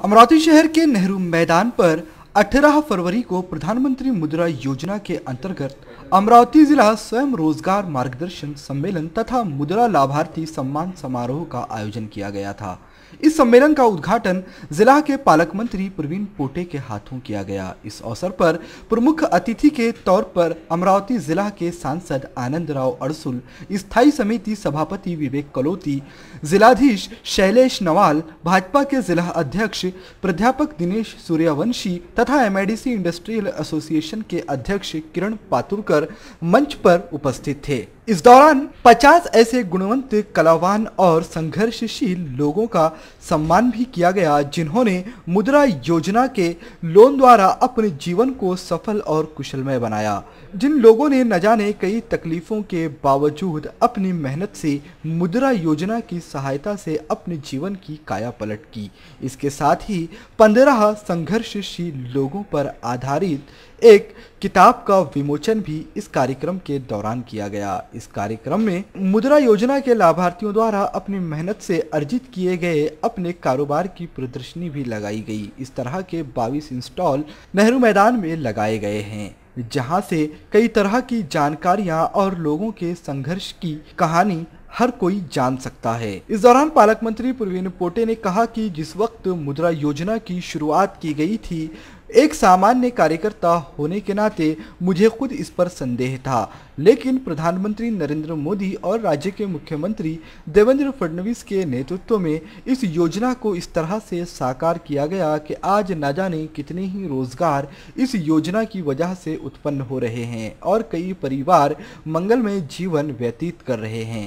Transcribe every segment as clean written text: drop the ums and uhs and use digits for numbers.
अमरावती शहर के नेहरू मैदान पर 18 फरवरी को प्रधानमंत्री मुद्रा योजना के अंतर्गत अमरावती जिला स्वयं रोजगार मार्गदर्शन सम्मेलन तथा मुद्रा लाभार्थी सम्मान समारोह का आयोजन किया गया था। इस सम्मेलन का उद्घाटन जिला के पालक मंत्री प्रवीण पोटे के हाथों किया गया। इस अवसर पर प्रमुख अतिथि के तौर पर अमरावती जिला के सांसद आनंद राव अड़सुल, स्थायी समिति सभापति विवेक कलोती, जिलाधीश शैलेश नवाल, भाजपा के जिला अध्यक्ष प्राध्यापक दिनेश सूर्यवंशी तथा एमआईडीसी इंडस्ट्रियल एसोसिएशन के अध्यक्ष किरण पातुरकर मंच पर उपस्थित थे। इस दौरान 50 ऐसे गुणवंत, कलावान और संघर्षशील लोगों का सम्मान भी किया गया, जिन्होंने मुद्रा योजना के लोन द्वारा अपने जीवन को सफल और कुशलमय बनाया। जिन लोगों ने न जाने कई तकलीफों के बावजूद अपनी मेहनत से मुद्रा योजना की सहायता से अपने जीवन की काया पलट की। इसके साथ ही 15 संघर्षशील लोगों पर आधारित एक किताब का विमोचन भी इस कार्यक्रम के दौरान किया गया। इस कार्यक्रम में मुद्रा योजना के लाभार्थियों द्वारा अपनी मेहनत से अर्जित किए गए अपने कारोबार की प्रदर्शनी भी लगाई गई। इस तरह के 22 स्टॉल नेहरू मैदान में लगाए गए हैं, जहां से कई तरह की जानकारियां और लोगों के संघर्ष की कहानी हर कोई जान सकता है। इस दौरान पालक मंत्री प्रवीण पोटे ने कहा कि जिस वक्त मुद्रा योजना की शुरुआत की गई थी, एक सामान्य कार्यकर्ता होने के नाते मुझे खुद इस पर संदेह था, लेकिन प्रधानमंत्री नरेंद्र मोदी और राज्य के मुख्यमंत्री देवेंद्र फडणवीस के नेतृत्व में इस योजना को इस तरह से साकार किया गया कि आज न जाने कितने ही रोजगार इस योजना की वजह से उत्पन्न हो रहे हैं और कई परिवार मंगलमय जीवन व्यतीत कर रहे हैं।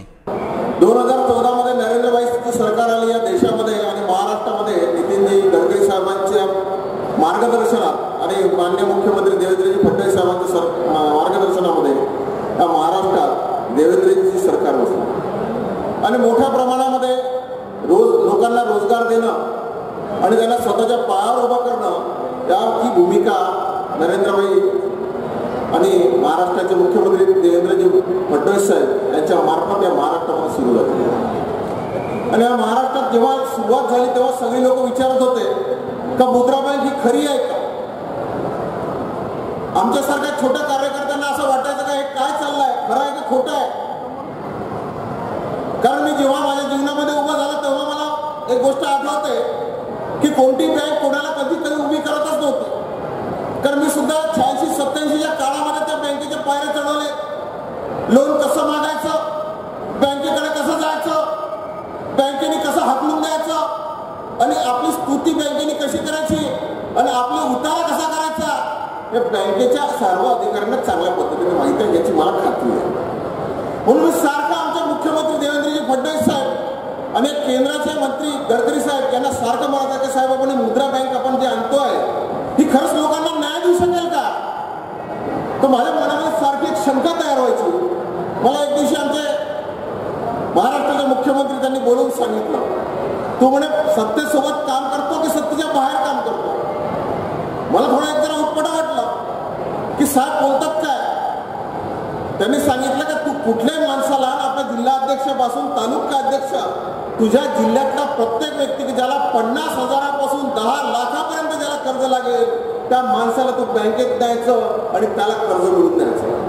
2014 मध्ये नरेंद्रभाई सरकार आले या देशामध्ये आणि महाराष्ट्रामध्ये नितीनजी गडकरी साहेबांच्या मार्गदर्शनात आणि माननीय मुख्यमंत्री देवेंद्रजी फडणवीस साहेबांच्या मार्गदर्शनामध्ये या महाराष्ट्रात देवेंद्रजी सरकार बसलं आणि मोठ्या प्रमाणामध्ये लोकांना रोजगार देणं आणि त्यांना स्वतःच्या पायावर उभं करणं याची भूमिका नरेंद्रभाई आणि महाराष्ट्राचे मुख्यमंत्री देवेंद्रजी फडणवीस साहेब यांच्या मार्फत या महाराष्ट्रामध्ये सुरू झाली। आणि या महाराष्ट्रात जेव्हा सुरुवात झाली तेव्हा सगळे लोक विचारत होते का मुद्रा बँक ही खरी आहे का। आमच्यासारख्या छोट्या कार्यकर्त्यांना असं वाटायचं का हे काय चाललंय, खरं आहे का खोटं आहे। कारण मी जेव्हा माझ्या जीवनामध्ये उभा झाला तेव्हा मला एक गोष्ट आठवते की कोणती बँक कोणाला कधी उभी करतच नव्हती। कारण मी सुद्धा 86-87 च्या काळामध्ये त्या बँकेच्या पायऱ्या चढवले, लोन कसं मागायचं, बँकेकडे कसं जायचं, बँकेने कसं हाकलून द्यायचं आणि आपली स्तुती बँकेने कशी करायची आणि आपला उतारा कसा करायचा हे बँकेच्या सर्व अधिकाऱ्यांना चांगल्या पद्धतीने माहिती आहे याची मला खात्री आहे। म्हणून मी सारखं आमच्या मुख्यमंत्री देवेंद्रजी फडणवीस साहेब आणि केंद्राचे मंत्री गडकरी साहेब यांना सारखं म्हणत आहे की साहेब आपण मुद्रा बँक आपण जे आणतोय ही खरंच लोकांना न्याय देऊ शकेल का। तर माझ्या मनामध्ये सारखी एक शंका तयार व्हायची। मला एक दिवशी आमचे महाराष्ट्राचे मुख्यमंत्री त्यांनी बोलवून सांगितलं, तू म्हणे सत्तेसोबत काम करतो की सत्तेच्या बाहेर काम करतो। मला थोडं एक जरा उत्पट वाटलं की साहेब बोलतात काय। त्यांनी सांगितलं की तू कुठल्याही माणसाला आपल्या जिल्हाध्यक्षापासून तालुका अध्यक्ष तुझ्या जिल्ह्यातला प्रत्येक व्यक्ती की ज्याला 50,000 पासून 10 लाखापर्यंत ज्याला कर्ज लागेल त्या माणसाला तू बँकेत द्यायचं आणि त्याला कर्ज मिळवून द्यायचं।